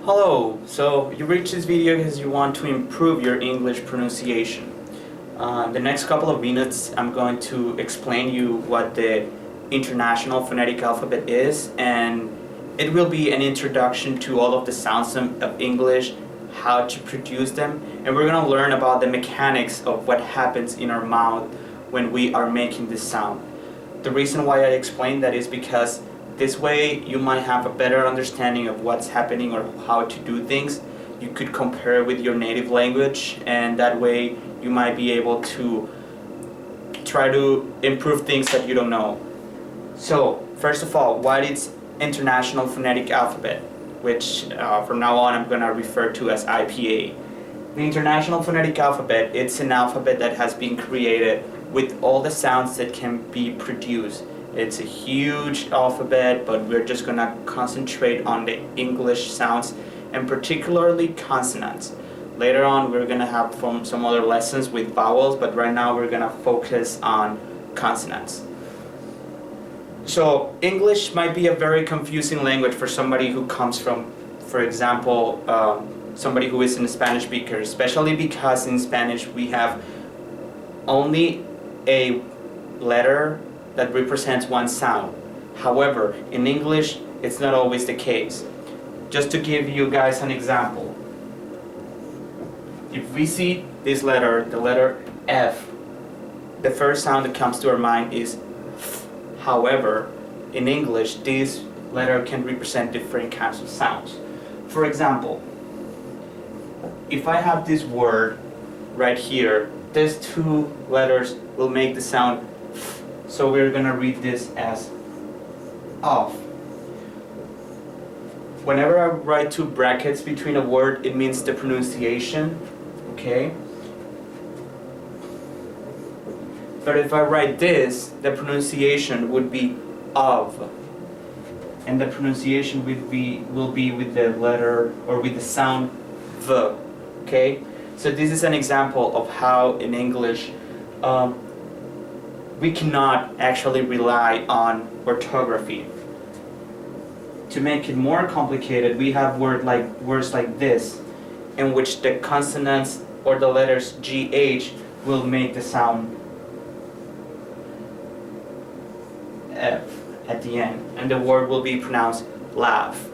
Hello, so you reached this video because you want to improve your English pronunciation. The next couple of minutes I'm going to explain you what the International Phonetic Alphabet is, and it will be an introduction to all of the sounds of English, how to produce them, and we're going to learn about the mechanics of what happens in our mouth when we are making this sound. The reason why I explain that is because this way you might have a better understanding of what's happening or how to do things. You could compare with your native language, and that way you might be able to try to improve things that you don't know. So first of all, what is International Phonetic Alphabet, which from now on I'm going to refer to as IPA. The International Phonetic Alphabet, it's an alphabet that has been created with all the sounds that can be produced. It's a huge alphabet, but we're just going to concentrate on the English sounds and particularly consonants. Later on we're going to have some other lessons with vowels, but right now we're going to focus on consonants. So English might be a very confusing language for somebody who comes from, for example, somebody who is a Spanish speaker, especially because in Spanish we have only a letter that represents one sound. However, in English, it's not always the case. Just to give you guys an example, if we see this letter, the letter F, the first sound that comes to our mind is F. However, in English, this letter can represent different kinds of sounds. For example, if I have this word right here, these two letters will make the sound F. So we're going to read this as off. Whenever I write two brackets between a word, it means the pronunciation, okay? But if I write this, the pronunciation would be of. And the pronunciation will be with the letter or with the sound V, okay? So this is an example of how in English we cannot actually rely on orthography. To make it more complicated, we have words like this, in which the consonants or the letters GH will make the sound F at the end, and the word will be pronounced laugh.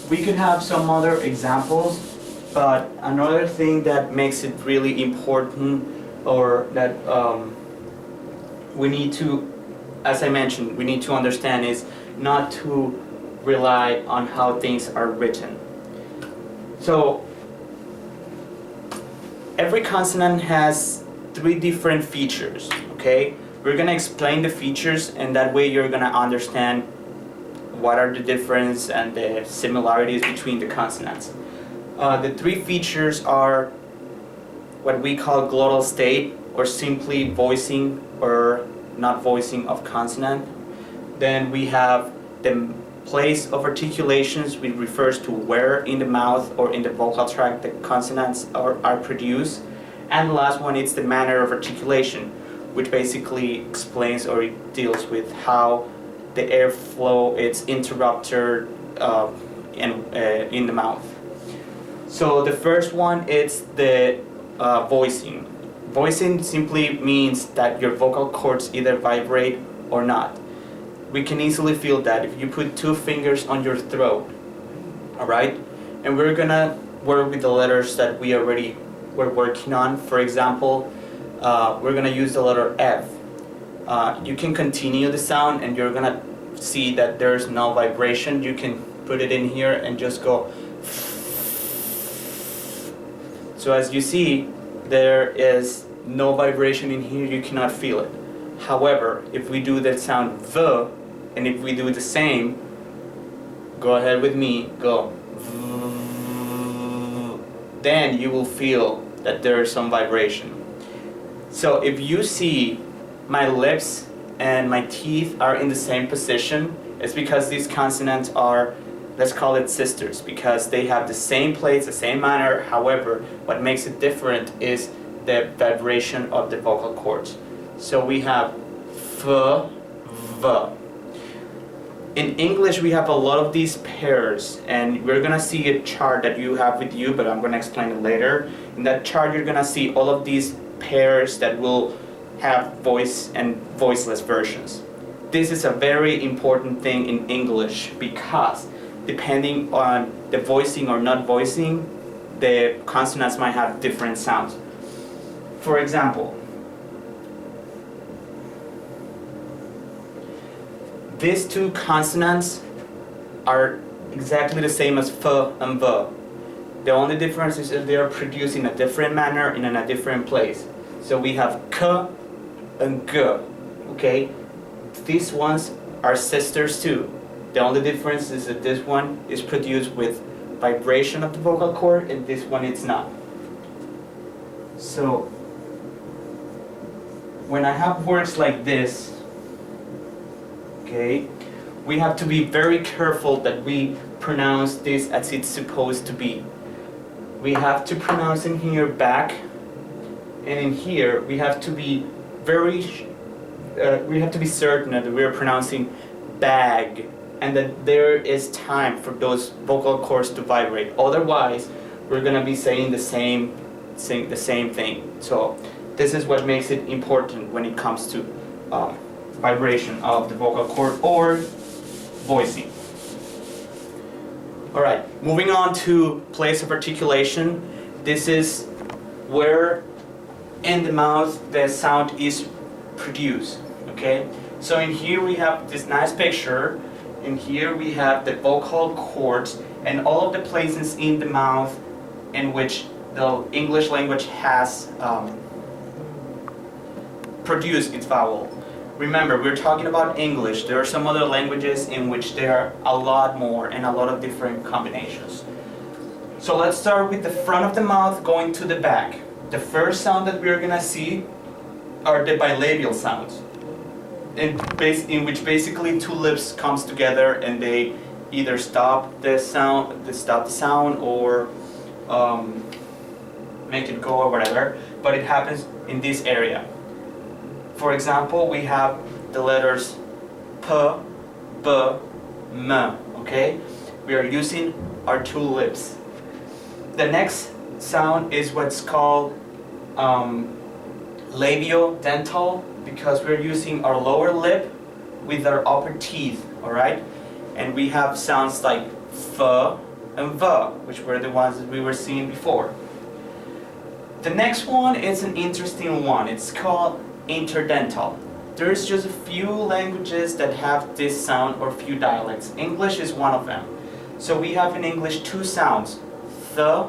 We could have some other examples, but another thing that makes it really important, or that we need to, as I mentioned, we need to understand is not to rely on how things are written. So every consonant has three different features, okay? We're going to explain the features, and that way you're going to understand what are the differences and the similarities between the consonants. The three features are what we call glottal state, or simply voicing or not voicing of consonant. Then we have the place of articulations, which refers to where in the mouth or in the vocal tract the consonants are produced. And the last one is the manner of articulation, which basically explains or deals with how the airflow is interrupted in the mouth. So the first one is the voicing. Voicing simply means that your vocal cords either vibrate or not. We can easily feel that if you put two fingers on your throat, alright? And we're gonna work with the letters that we're working on. For example, we're gonna use the letter F. You can continue the sound and you're gonna see that there's no vibration. You can put it in here and just go. So as you see, there is no vibration in here, you cannot feel it. However, if we do the sound V, and if we do the same, go ahead with me, go V, then you will feel that there is some vibration. So if you see my lips and my teeth are in the same position, it's because these consonants are, let's call it sisters, because they have the same place, the same manner. However, what makes it different is the vibration of the vocal cords. So we have F, V. In English, we have a lot of these pairs, and we're gonna see a chart that you have with you, but I'm gonna explain it later. In that chart, you're gonna see all of these pairs that will have voice and voiceless versions. This is a very important thing in English because depending on the voicing or not voicing, the consonants might have different sounds. For example, these two consonants are exactly the same as f and v. The only difference is that they are produced in a different manner and in a different place. So we have k and g, okay? These ones are sisters too. The only difference is that this one is produced with vibration of the vocal cord and this one it's not. So when I have words like this, okay, we have to be very careful that we pronounce this as it's supposed to be. We have to pronounce in here back, and in here we have to be certain that we are pronouncing bag, and that there is time for those vocal cords to vibrate. Otherwise, we're gonna be saying the same thing. So this is what makes it important when it comes to vibration of the vocal cord or voicing. All right, moving on to place of articulation. This is where in the mouth the sound is produced, okay? So in here we have this nice picture. In here we have the vocal cords and all of the places in the mouth in which the English language has produced its vowel. Remember, we're talking about English. There are some other languages in which there are a lot more and a lot of different combinations. So let's start with the front of the mouth going to the back. The first sound that we're gonna see are the bilabial sounds, in which basically two lips comes together and they either stop the sound or make it go or whatever, but it happens in this area. For example, we have the letters P, B, M, okay? We are using our two lips. The next sound is what's called labiodental, because we're using our lower lip with our upper teeth, all right? And we have sounds like F and V, which were the ones that we were seeing before. The next one is an interesting one. It's called interdental. There's just a few languages that have this sound or few dialects. English is one of them. So we have in English two sounds, the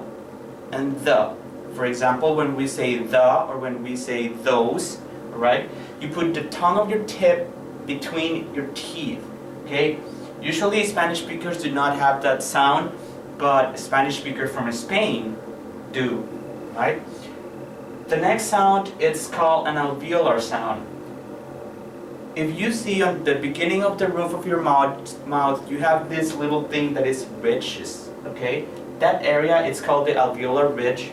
and the. For example, when we say the or when we say those, right? You put the tongue of your tip between your teeth, okay? Usually Spanish speakers do not have that sound, but Spanish speakers from Spain do, right? The next sound is called an alveolar sound. If you see on the beginning of the roof of your mouth, you have this little thing that is ridge, okay? That area is called the alveolar ridge.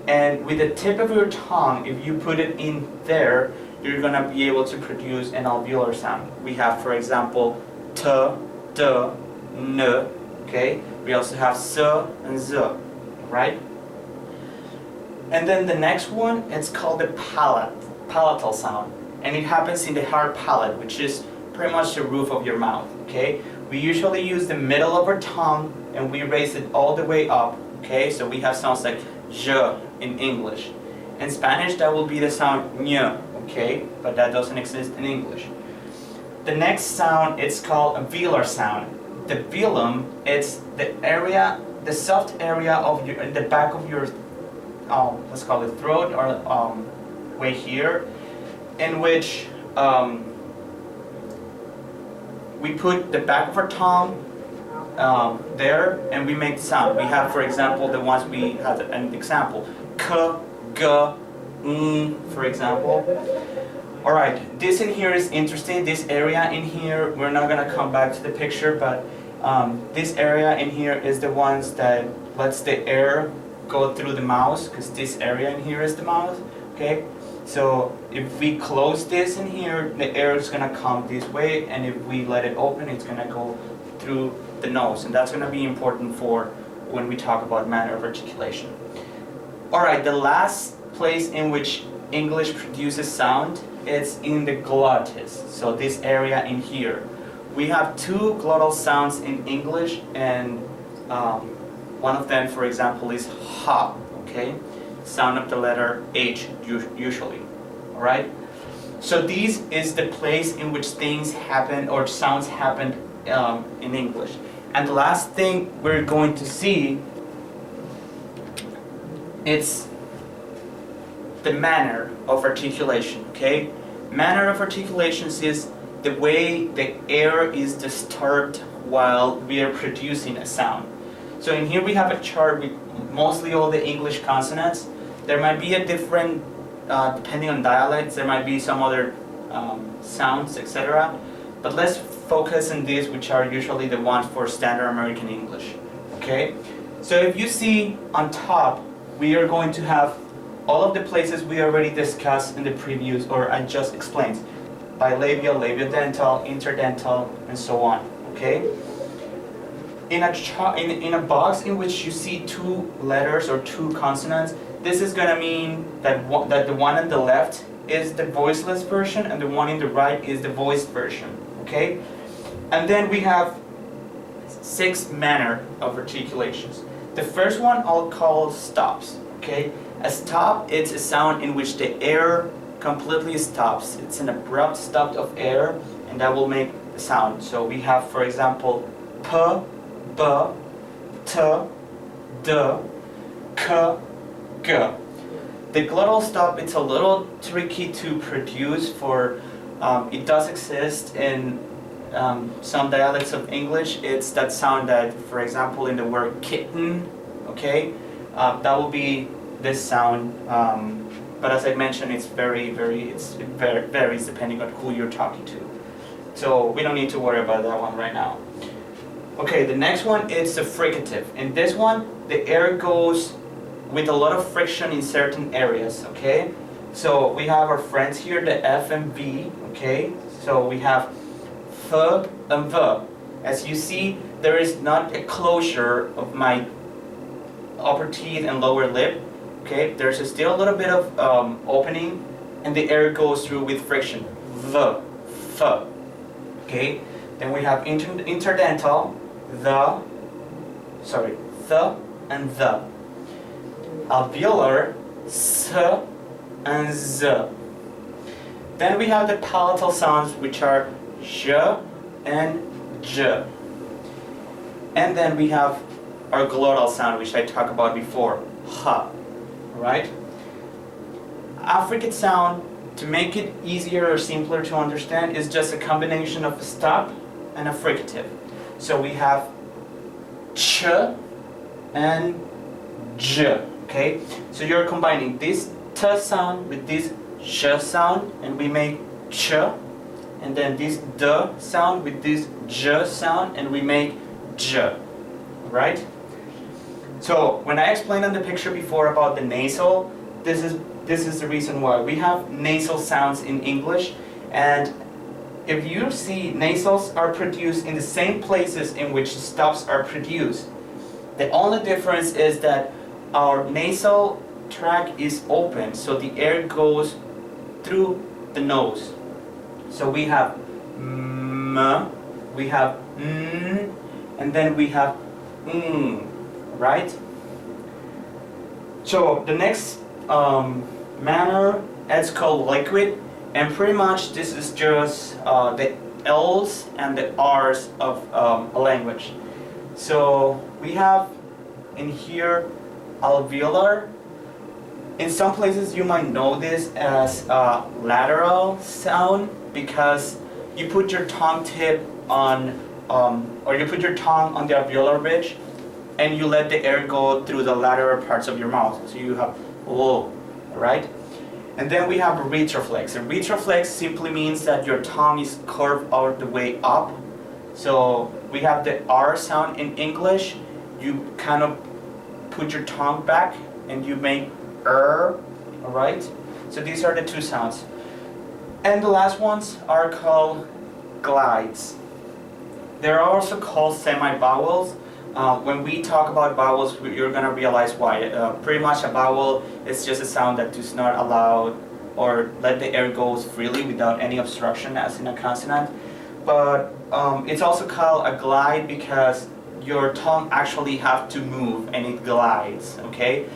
And with the tip of your tongue, if you put it in there, you're gonna be able to produce an alveolar sound. We have, for example, t, d, n, okay? We also have s and z, right? And then the next one, it's called the palatal sound. And it happens in the hard palate, which is pretty much the roof of your mouth, okay? We usually use the middle of our tongue and we raise it all the way up, okay? So we have sounds like je in English. In Spanish, that will be the sound ñ, okay? But that doesn't exist in English. The next sound, it's called a velar sound. The velum, it's the area, the soft area of the back of your let's call it throat or way here, in which we put the back of our tongue there and we make the sound. We have, for example, the ones we had an example, k, g, n, for example. All right, this in here is interesting. This area in here, we're not gonna come back to the picture, but this area in here is the ones that lets the air go through the mouth, because this area in here is the mouth. Okay, so if we close this in here, the air is gonna come this way, and if we let it open, it's gonna go through the nose, and that's gonna be important for when we talk about manner of articulation. All right, the last place in which English produces sound is in the glottis, so this area in here. We have two glottal sounds in English, and one of them, for example, is ha, okay? Sound of the letter H, usually, all right? So this is the place in which things happen, or sounds happen in English. And the last thing we're going to see is the manner of articulation, okay? Manner of articulations is the way the air is disturbed while we are producing a sound. So in here we have a chart with mostly all the English consonants. There might be a different, depending on dialects, there might be some other sounds, etc. But let's focus on these, which are usually the ones for standard American English, okay? So if you see on top, we are going to have all of the places we already discussed in the previous, or I just explained. Bilabial, labiodental, interdental, and so on, okay? In a box in which you see two letters or two consonants, this is gonna mean that the one on the left is the voiceless version and the one in the right is the voiced version, okay? And then we have 6 manner of articulations. The first one I'll call stops, okay? A stop, it's a sound in which the air completely stops. It's an abrupt stop of air, and that will make the sound. So we have, for example, p, b, t, d, k, g. The glottal stop, it's a little tricky to produce for, it does exist in some dialects of English. It's that sound that, for example, in the word kitten, okay, that will be this sound. But as I mentioned, it varies depending on who you're talking to. So we don't need to worry about that one right now. Okay, the next one is the fricative. In this one, the air goes with a lot of friction in certain areas, okay? So we have our friends here, the F and V, okay? So we have F and V. As you see, there is not a closure of my upper teeth and lower lip, okay? There's still a little bit of opening, and the air goes through with friction. V, F, okay? Then we have interdental, the and the. Alveolar, s and z. Then we have the palatal sounds, which are j and j. And then we have our glottal sound, which I talked about before, ha. Right? Affricate sound, to make it easier or simpler to understand, is just a combination of a stop and a fricative. So we have ch and j. Okay, so you're combining this t sound with this j sound, and we make ch, and then this d sound with this j sound, and we make j, right? So when I explained on the picture before about the nasal, this is the reason why. We have nasal sounds in English, and if you see, nasals are produced in the same places in which stops are produced. The only difference is that our nasal tract is open, so the air goes through the nose. So we have m, we have n, and then we have ng, right? So the next manner is called liquid, and pretty much this is just the L's and the R's of a language. So we have in here alveolar. In some places you might know this as a lateral sound because you put your tongue tip on, or you put your tongue on the alveolar ridge and you let the air go through the lateral parts of your mouth. So you have oh, right? And then we have a retroflex. A retroflex simply means that your tongue is curved all the way up. So we have the R sound in English. You kind of put your tongue back and you make all right? So these are the two sounds. And the last ones are called glides. They're also called semi-vowels. When we talk about vowels, you're going to realize why. Pretty much a vowel is just a sound that does not allow or let the air go freely without any obstruction, as in a consonant. But it's also called a glide because your tongue actually have to move and it glides, okay?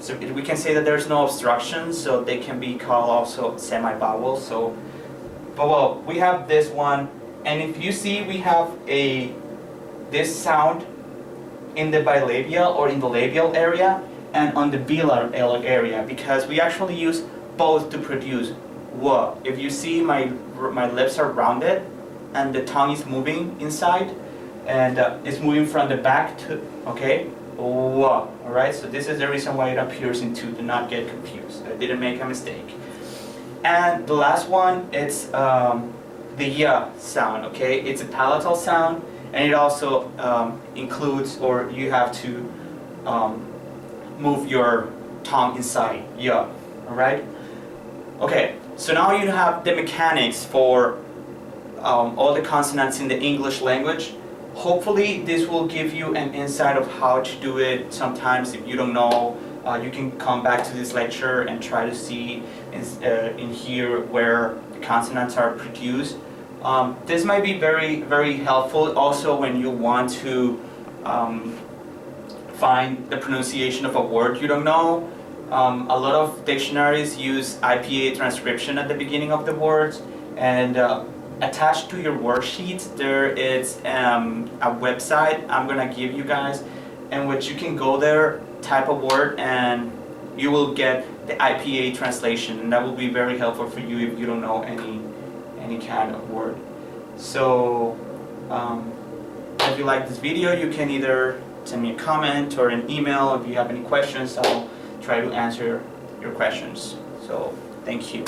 So we can say that there's no obstruction, so they can be called also semi-vowels. So, but well, we have this one, and if you see, we have this sound in the bilabial or in the labial area and on the velar area, because we actually use both to produce w. If you see, my lips are rounded and the tongue is moving inside, and it's moving from the back to, okay, w. Alright, so this is the reason why it appears in two. Do not get confused. I didn't make a mistake. And the last one, it's the y sound, okay? It's a palatal sound, and it also includes, or you have to move your tongue inside, y. Alright? Okay, so now you have the mechanics for all the consonants in the English language. Hopefully this will give you an insight of how to do it. Sometimes if you don't know, you can come back to this lecture and try to see in here where the consonants are produced. This might be very, very helpful also when you want to find the pronunciation of a word you don't know. A lot of dictionaries use IPA transcription at the beginning of the words, and attached to your worksheets there is a website I'm gonna give you guys, in which you can go there, type a word, and you will get the IPA translation, and that will be very helpful for you if you don't know any kind of word. So if you like this video, you can either send me a comment or an email. If you have any questions, I'll try to answer your questions. So thank you.